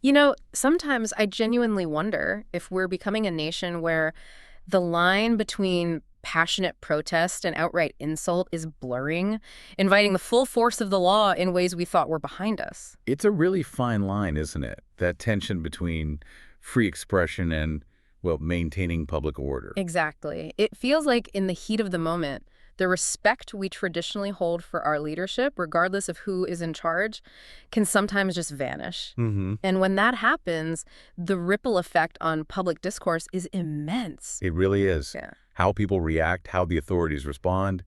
You know, sometimes I genuinely wonder if we're becoming a nation where the line between passionate protest and outright insult is blurring, inviting the full force of the law in ways we thought were behind us. It's a really fine line, isn't it? That tension between free expression and, well, maintaining public order. Exactly. It feels like in the heat of the moment, the respect we traditionally hold for our leadership, regardless of who is in charge, can sometimes just vanish. Mm-hmm. And when that happens, the ripple effect on public discourse is immense. It really is. Yeah. How people react, how the authorities respond,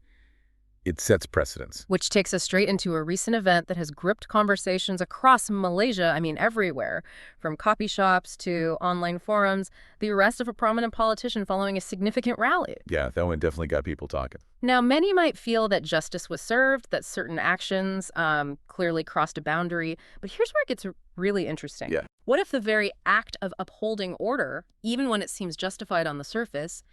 it sets precedents. Which takes us straight into a recent event that has gripped conversations across Malaysia, I mean everywhere, from coffee shops to online forums, the arrest of a prominent politician following a significant rally. Yeah, that one definitely got people talking. Now, many might feel that justice was served, that certain actions clearly crossed a boundary, but here's where it gets really interesting. Yeah. What if the very act of upholding order, even when it seems justified on the surface,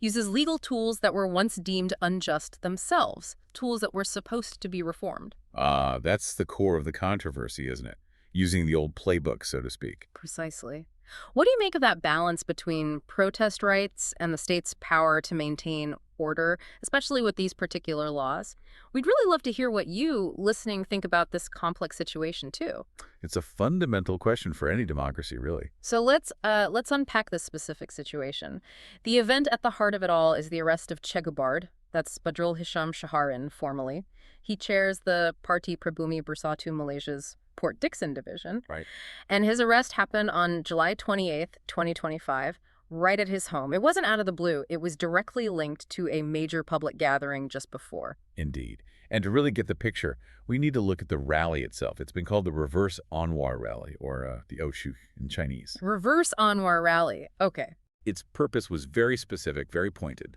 uses legal tools that were once deemed unjust themselves, tools that were supposed to be reformed? That's the core of the controversy, isn't it? Using the old playbook, so to speak. Precisely. What do you make of that balance between protest rights and the state's power to maintain order, especially with these particular laws? We'd really love to hear what you, listening, think about this complex situation, too. It's a fundamental question for any democracy, really. So let's unpack this specific situation. The event at the heart of it all is the arrest of Chegubard. That's Badrul Hisham Shaharin, formally. He chairs the Parti Pribumi Bersatu Malaysia's Port Dickson division. Right. And his arrest happened on July 28th, 2025, right at his home. It wasn't out of the blue. It was directly linked to a major public gathering just before. Indeed. And to really get the picture, we need to look at the rally itself. It's been called the Reverse Anwar Rally, or the Oshu in Chinese. Reverse Anwar Rally. Okay. Its purpose was very specific, very pointed,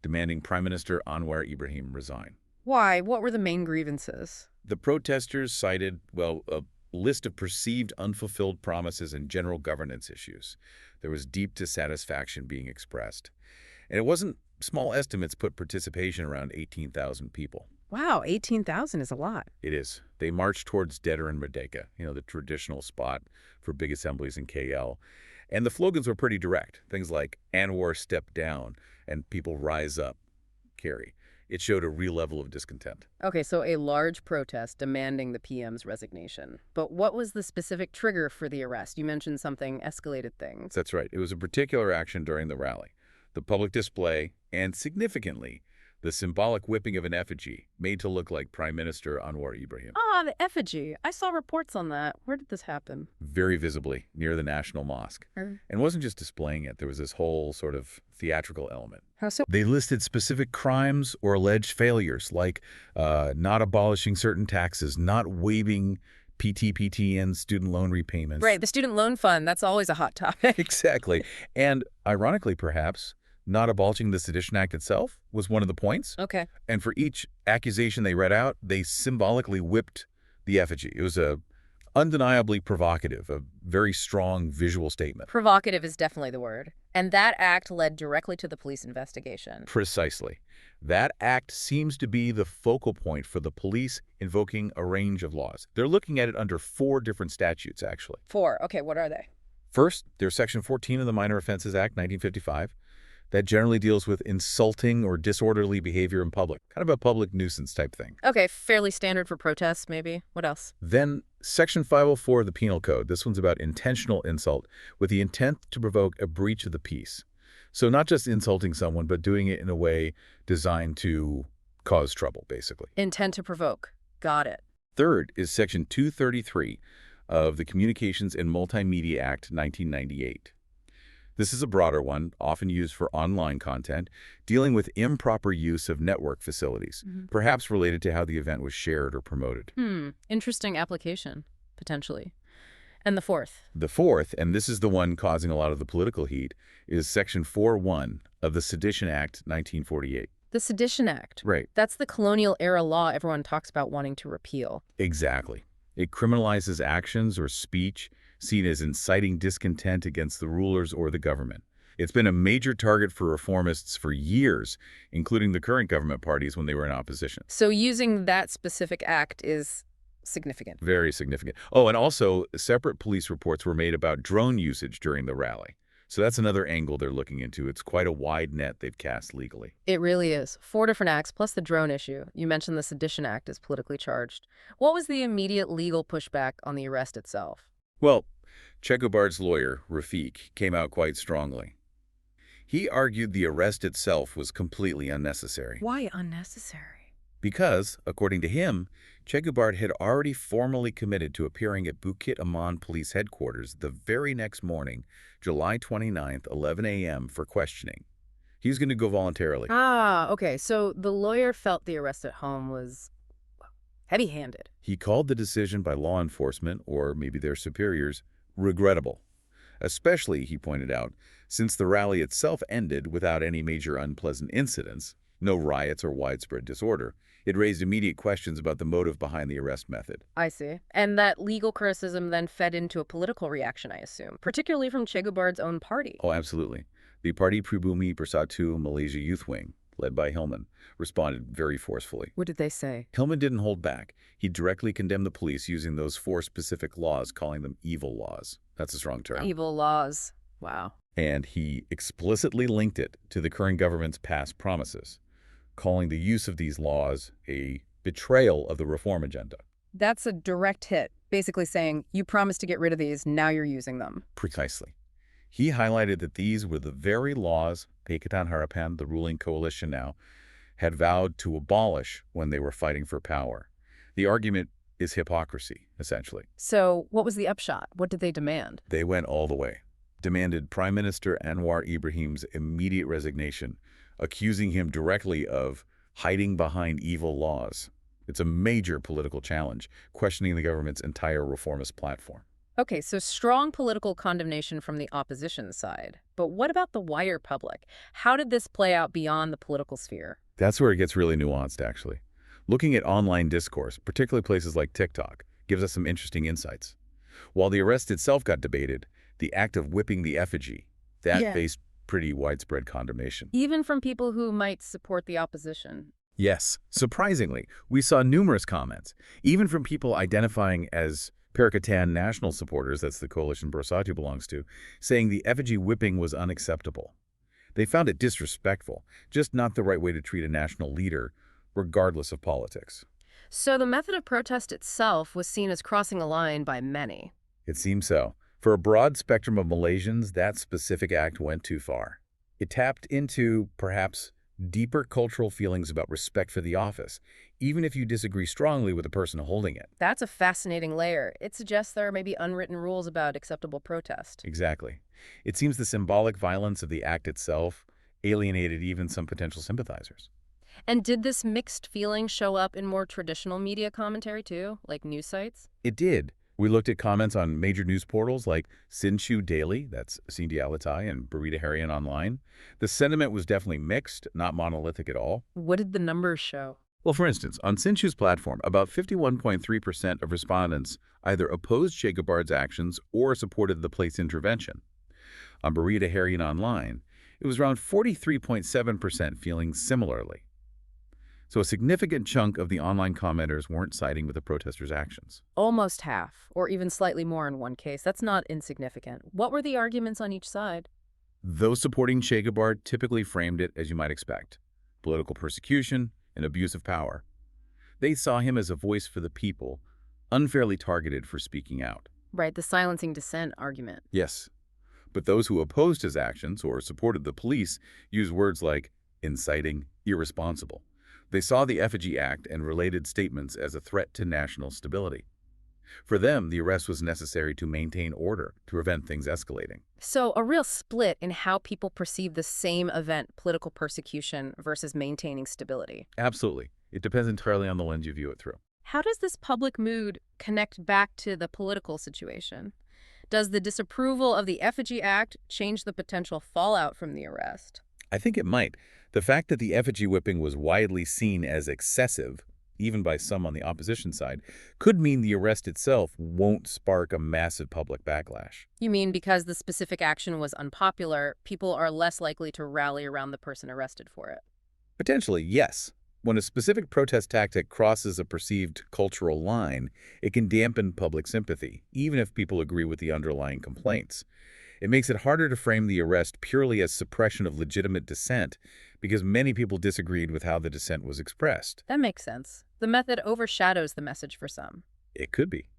demanding Prime Minister Anwar Ibrahim resign. Why? What were the main grievances? The protesters cited, well, a list of perceived unfulfilled promises and general governance issues. There was deep dissatisfaction being expressed. And it wasn't small estimates put participation around 18,000 people. Wow, 18,000 is a lot. It is. They marched towards Dedar and Merdeka, the traditional spot for big assemblies in KL. And the slogans were pretty direct. Things like, Anwar step down and people rise up, carry. It showed a real level of discontent. Okay, so a large protest demanding the PM's resignation. But what was the specific trigger for the arrest? You mentioned something escalated things. That's right. It was a particular action during the rally. The public display, and significantly, the symbolic whipping of an effigy made to look like Prime Minister Anwar Ibrahim. Ah, the effigy. I saw reports on that. Where did this happen? Very visibly near the National Mosque. And wasn't just displaying it. There was this whole sort of theatrical element. How so? They listed specific crimes or alleged failures, like not abolishing certain taxes, not waiving PTPT and student loan repayments. Right, the student loan fund. That's always a hot topic. Exactly. And ironically, perhaps, not abolishing the Sedition Act itself was one of the points. Okay. And for each accusation they read out, they symbolically whipped the effigy. It was undeniably provocative, a very strong visual statement. Provocative is definitely the word. And that act led directly to the police investigation. Precisely. That act seems to be the focal point for the police invoking a range of laws. They're looking at it under 4 different statutes, actually. 4. Okay, what are they? First, there's Section 14 of the Minor Offenses Act, 1955. That generally deals with insulting or disorderly behavior in public, kind of a public nuisance type thing. Okay, fairly standard for protests, maybe. What else? Then Section 504 of the Penal Code. This one's about intentional insult with the intent to provoke a breach of the peace. So not just insulting someone, but doing it in a way designed to cause trouble, basically. Intent to provoke. Got it. Third is Section 233 of the Communications and Multimedia Act, 1998. This is a broader one, often used for online content, dealing with improper use of network facilities, perhaps related to how the event was shared or promoted. Interesting application, potentially. And the fourth? The fourth, and this is the one causing a lot of the political heat, is Section 4.1 of the Sedition Act, 1948. The Sedition Act. Right. That's the colonial-era law everyone talks about wanting to repeal. Exactly. It criminalizes actions or speech seen as inciting discontent against the rulers or the government. It's been a major target for reformists for years, including the current government parties when they were in opposition. So using that specific act is significant. Very significant. Oh, and also separate police reports were made about drone usage during the rally. So that's another angle they're looking into. It's quite a wide net they've cast legally. It really is. 4 different acts, plus the drone issue. You mentioned the Sedition Act is politically charged. What was the immediate legal pushback on the arrest itself? Well, Chegubard's lawyer, Rafi, came out quite strongly. He argued the arrest itself was completely unnecessary. Why unnecessary? Because, according to him, Chegubard had already formally committed to appearing at Bukit Aman Police Headquarters the very next morning, July 29th, 11 a.m. for questioning. He was going to go voluntarily. Ah, okay. So the lawyer felt the arrest at home was heavy-handed. He called the decision by law enforcement, or maybe their superiors, regrettable. Especially, he pointed out, since the rally itself ended without any major unpleasant incidents, no riots or widespread disorder. It raised immediate questions about the motive behind the arrest method. I see. And that legal criticism then fed into a political reaction, I assume, particularly from Chegubard's own party. Oh, absolutely. The Parti Pribumi Bersatu Malaysia Youth Wing, led by Hillman, responded very forcefully. What did they say? Hillman didn't hold back. He directly condemned the police using those 4 specific laws, calling them evil laws. That's a strong term. Evil laws. Wow. And he explicitly linked it to the current government's past promises, calling the use of these laws a betrayal of the reform agenda. That's a direct hit, basically saying, you promised to get rid of these, now you're using them. Precisely. He highlighted that these were the very laws Pakatan Harapan, the ruling coalition now, had vowed to abolish when they were fighting for power. The argument is hypocrisy, essentially. So what was the upshot? What did they demand? They went all the way. Demanded Prime Minister Anwar Ibrahim's immediate resignation, accusing him directly of hiding behind evil laws. It's a major political challenge, questioning the government's entire reformist platform. Okay, so strong political condemnation from the opposition side. But what about the wider public? How did this play out beyond the political sphere? That's where it gets really nuanced, actually. Looking at online discourse, particularly places like TikTok, gives us some interesting insights. While the arrest itself got debated, the act of whipping the effigy, that faced pretty widespread condemnation. Even from people who might support the opposition. Yes. Surprisingly, we saw numerous comments, even from people identifying as Pakatan national supporters, that's the coalition Bersatu belongs to, saying the effigy whipping was unacceptable. They found it disrespectful, just not the right way to treat a national leader, regardless of politics. So the method of protest itself was seen as crossing a line by many. It seems so. For a broad spectrum of Malaysians, that specific act went too far. It tapped into, perhaps, deeper cultural feelings about respect for the office, even if you disagree strongly with the person holding it. That's a fascinating layer. It suggests there may be unwritten rules about acceptable protest. Exactly. It seems the symbolic violence of the act itself alienated even some potential sympathizers. And did this mixed feeling show up in more traditional media commentary too, like news sites? It did. We looked at comments on major news portals like Sinshu Daily, that's Cindy Alatai, and Berita Harian Online. The sentiment was definitely mixed, not monolithic at all. What did the numbers show? Well, for instance, on Sinshu's platform, about 51.3% of respondents either opposed Chegubard's actions or supported the police intervention. On Berita Harian Online, it was around 43.7% feeling similarly. So a significant chunk of the online commenters weren't siding with the protesters' actions. Almost half, or even slightly more in one case. That's not insignificant. What were the arguments on each side? Those supporting Chegubard typically framed it as you might expect: political persecution and abuse of power. They saw him as a voice for the people, unfairly targeted for speaking out. Right, the silencing dissent argument. Yes, but those who opposed his actions or supported the police used words like inciting, irresponsible. They saw the Effigy Act and related statements as a threat to national stability. For them, the arrest was necessary to maintain order, to prevent things escalating. So a real split in how people perceive the same event, political persecution versus maintaining stability. Absolutely. It depends entirely on the lens you view it through. How does this public mood connect back to the political situation? Does the disapproval of the Effigy Act change the potential fallout from the arrest? I think it might. The fact that the effigy whipping was widely seen as excessive, even by some on the opposition side, could mean the arrest itself won't spark a massive public backlash. You mean because the specific action was unpopular, people are less likely to rally around the person arrested for it? Potentially, yes. When a specific protest tactic crosses a perceived cultural line, it can dampen public sympathy, even if people agree with the underlying complaints. It makes it harder to frame the arrest purely as suppression of legitimate dissent, because many people disagreed with how the dissent was expressed. That makes sense. The method overshadows the message for some. It could be.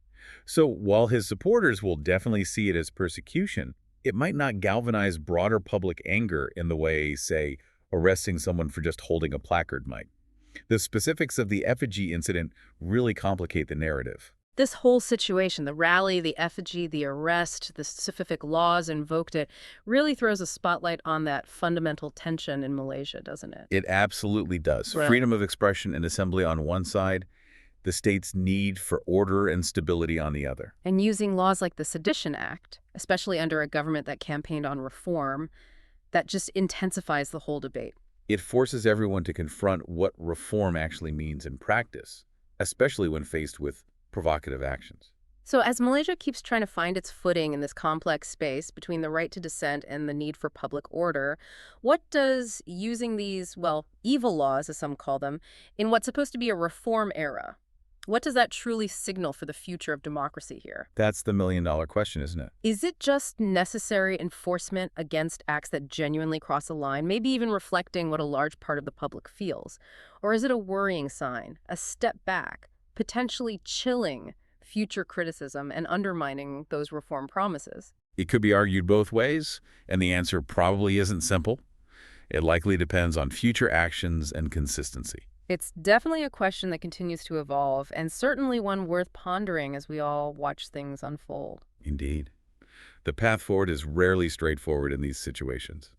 So while his supporters will definitely see it as persecution, it might not galvanize broader public anger in the way, say, arresting someone for just holding a placard might. The specifics of the effigy incident really complicate the narrative. This whole situation, the rally, the effigy, the arrest, the specific laws invoked it, really throws a spotlight on that fundamental tension in Malaysia, doesn't it? It absolutely does. Right. Freedom of expression and assembly on one side, the state's need for order and stability on the other. And using laws like the Sedition Act, especially under a government that campaigned on reform, that just intensifies the whole debate. It forces everyone to confront what reform actually means in practice, especially when faced with provocative actions. So as Malaysia keeps trying to find its footing in this complex space between the right to dissent and the need for public order, what does using these, well, evil laws, as some call them, in what's supposed to be a reform era, what does that truly signal for the future of democracy here? That's the million-dollar question, isn't it? Is it just necessary enforcement against acts that genuinely cross a line, maybe even reflecting what a large part of the public feels? Or is it a worrying sign, a step back, potentially chilling future criticism and undermining those reform promises? It could be argued both ways, and the answer probably isn't simple. It likely depends on future actions and consistency. It's definitely a question that continues to evolve, and certainly one worth pondering as we all watch things unfold. Indeed. The path forward is rarely straightforward in these situations.